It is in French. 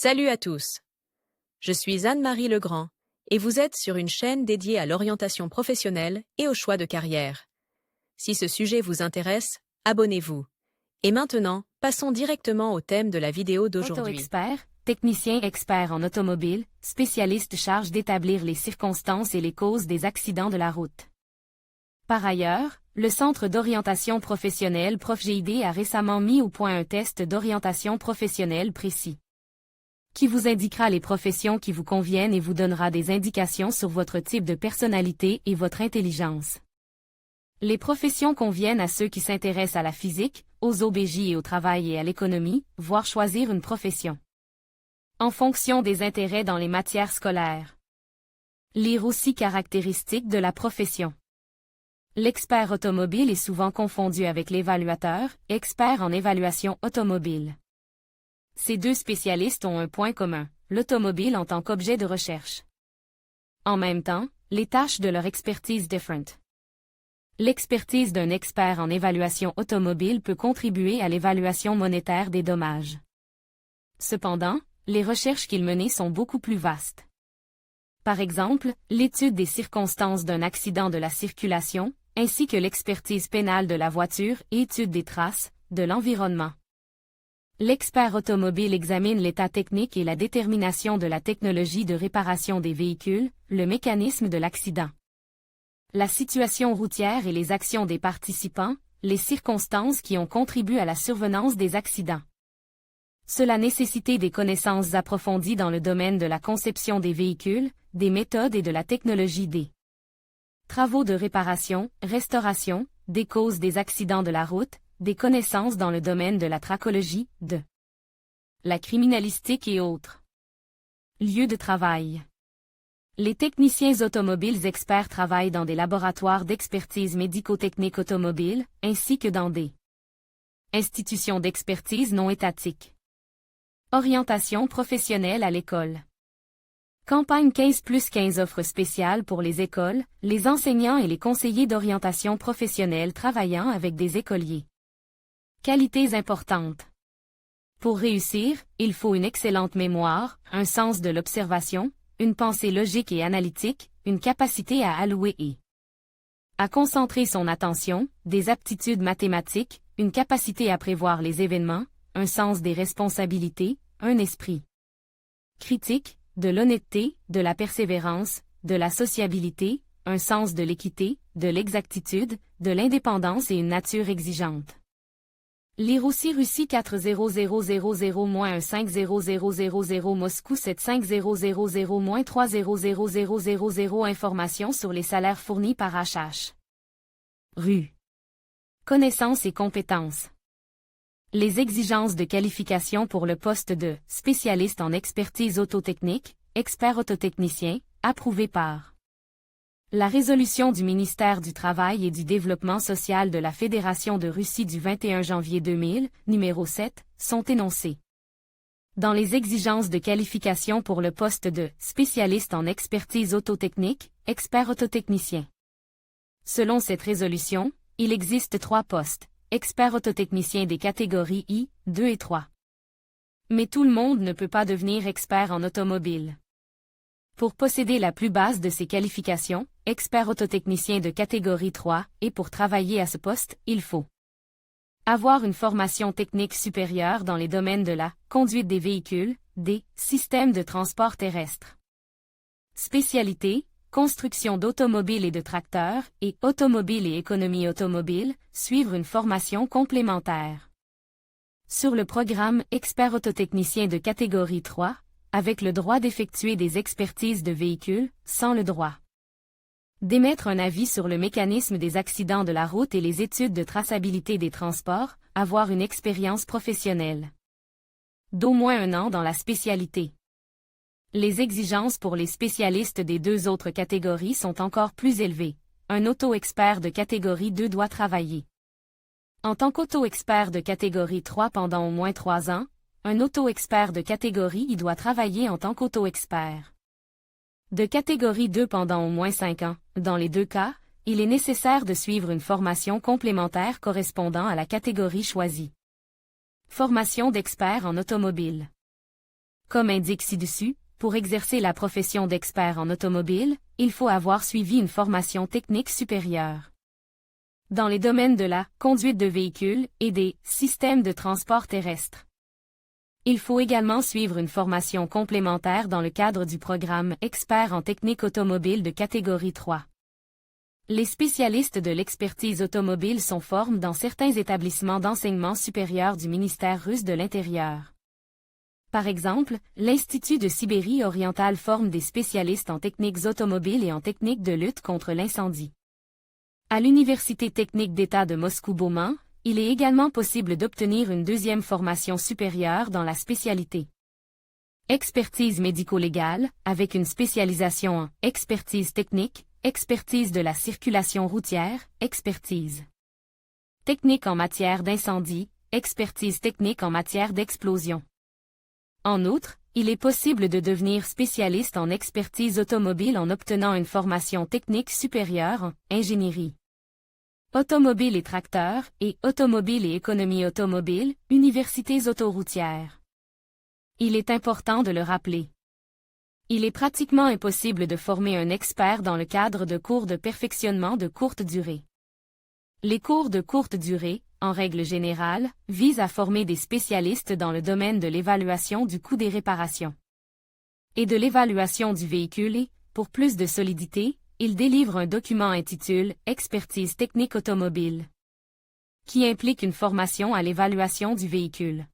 Salut à tous. Je suis Anne-Marie Legrand et vous êtes sur une chaîne dédiée à l'orientation professionnelle et au choix de carrière. Si ce sujet vous intéresse, abonnez-vous. Et maintenant, passons directement au thème de la vidéo d'aujourd'hui. Auto-expert, technicien expert en automobile, spécialiste charge d'établir les circonstances et les causes des accidents de la route. Par ailleurs, le Centre d'orientation professionnelle ProfGID a récemment mis au point un test d'orientation professionnelle précis, qui vous indiquera les professions qui vous conviennent et vous donnera des indications sur votre type de personnalité et votre intelligence. Les professions conviennent à ceux qui s'intéressent à la physique, aux OBJ et au travail et à l'économie, voire choisir une profession en fonction des intérêts dans les matières scolaires. Lire aussi caractéristiques de la profession. L'expert automobile est souvent confondu avec l'évaluateur, expert en évaluation automobile. Ces deux spécialistes ont un point commun, l'automobile en tant qu'objet de recherche. En même temps, les tâches de leur expertise different. L'expertise d'un expert en évaluation automobile peut contribuer à l'évaluation monétaire des dommages. Cependant, les recherches qu'il menait sont beaucoup plus vastes. Par exemple, l'étude des circonstances d'un accident de la circulation, ainsi que l'expertise pénale de la voiture et étude des traces, de l'environnement. L'expert automobile examine l'état technique et la détermination de la technologie de réparation des véhicules, le mécanisme de l'accident, la situation routière et les actions des participants, les circonstances qui ont contribué à la survenance des accidents. Cela nécessitait des connaissances approfondies dans le domaine de la conception des véhicules, des méthodes et de la technologie des travaux de réparation, restauration, des causes des accidents de la route, des connaissances dans le domaine de la tracologie, de la criminalistique et autres. Lieu de travail. Les techniciens automobiles experts travaillent dans des laboratoires d'expertise médico-technique automobile, ainsi que dans des institutions d'expertise non étatiques. Orientation professionnelle à l'école. Campagne 15+15 offre spéciale pour les écoles, les enseignants et les conseillers d'orientation professionnelle travaillant avec des écoliers. Qualités importantes. Pour réussir, il faut une excellente mémoire, un sens de l'observation, une pensée logique et analytique, une capacité à allouer et à concentrer son attention, des aptitudes mathématiques, une capacité à prévoir les événements, un sens des responsabilités, un esprit critique, de l'honnêteté, de la persévérance, de la sociabilité, un sens de l'équité, de l'exactitude, de l'indépendance et une nature exigeante. Lire aussi Russie 40000-15000 Moscou 75000-3000000 Informations sur les salaires fournis par HH. Rue. Connaissances et compétences. Les exigences de qualification pour le poste de spécialiste en expertise autotechnique, expert autotechnicien, approuvé par la résolution du ministère du Travail et du Développement social de la Fédération de Russie du 21 janvier 2000, numéro 7, sont énoncées. Dans les exigences de qualification pour le poste de spécialiste en expertise autotechnique, expert autotechnicien. Selon cette résolution, il existe 3 postes. Expert autotechnicien des catégories I, 2 et 3. Mais tout le monde ne peut pas devenir expert en automobile. Pour posséder la plus basse de ces qualifications, expert autotechnicien de catégorie 3, et pour travailler à ce poste, il faut avoir une formation technique supérieure dans les domaines de la conduite des véhicules, des systèmes de transport terrestre. Spécialité, construction d'automobiles et de tracteurs, et automobile et économie automobile, suivre une formation complémentaire. Sur le programme expert autotechnicien de catégorie 3, avec le droit d'effectuer des expertises de véhicules, sans le droit d'émettre un avis sur le mécanisme des accidents de la route et les études de traçabilité des transports, avoir une expérience professionnelle d'au moins 1 an dans la spécialité. Les exigences pour les spécialistes des 2 autres catégories sont encore plus élevées. Un auto-expert de catégorie 2 doit travailler en tant qu'auto-expert de catégorie 3 pendant au moins 3 ans. Un auto-expert de catégorie I doit travailler en tant qu'auto-expert de catégorie 2 pendant au moins 5 ans. Dans les 2 cas, il est nécessaire de suivre une formation complémentaire correspondant à la catégorie choisie. Formation d'expert en automobile. Comme indique ci-dessus, pour exercer la profession d'expert en automobile, il faut avoir suivi une formation technique supérieure dans les domaines de la conduite de véhicules et des systèmes de transport terrestre. Il faut également suivre une formation complémentaire dans le cadre du programme Expert en technique automobile de catégorie 3. Les spécialistes de l'expertise automobile sont formés dans certains établissements d'enseignement supérieur du ministère russe de l'Intérieur. Par exemple, l'Institut de Sibérie orientale forme des spécialistes en techniques automobiles et en techniques de lutte contre l'incendie. À l'Université technique d'État de Moscou-Bauman, il est également possible d'obtenir une deuxième formation supérieure dans la spécialité expertise médico-légale, avec une spécialisation en expertise technique, expertise de la circulation routière, expertise technique en matière d'incendie, expertise technique en matière d'explosion. En outre, il est possible de devenir spécialiste en expertise automobile en obtenant une formation technique supérieure en ingénierie automobile et tracteur, et automobile et économie automobile, universités autoroutières. Il est important de le rappeler. Il est pratiquement impossible de former un expert dans le cadre de cours de perfectionnement de courte durée. Les cours de courte durée, en règle générale, visent à former des spécialistes dans le domaine de l'évaluation du coût des réparations et de l'évaluation du véhicule et, pour plus de solidité, il délivre un document intitulé « Expertise technique automobile » qui implique une formation à l'évaluation du véhicule.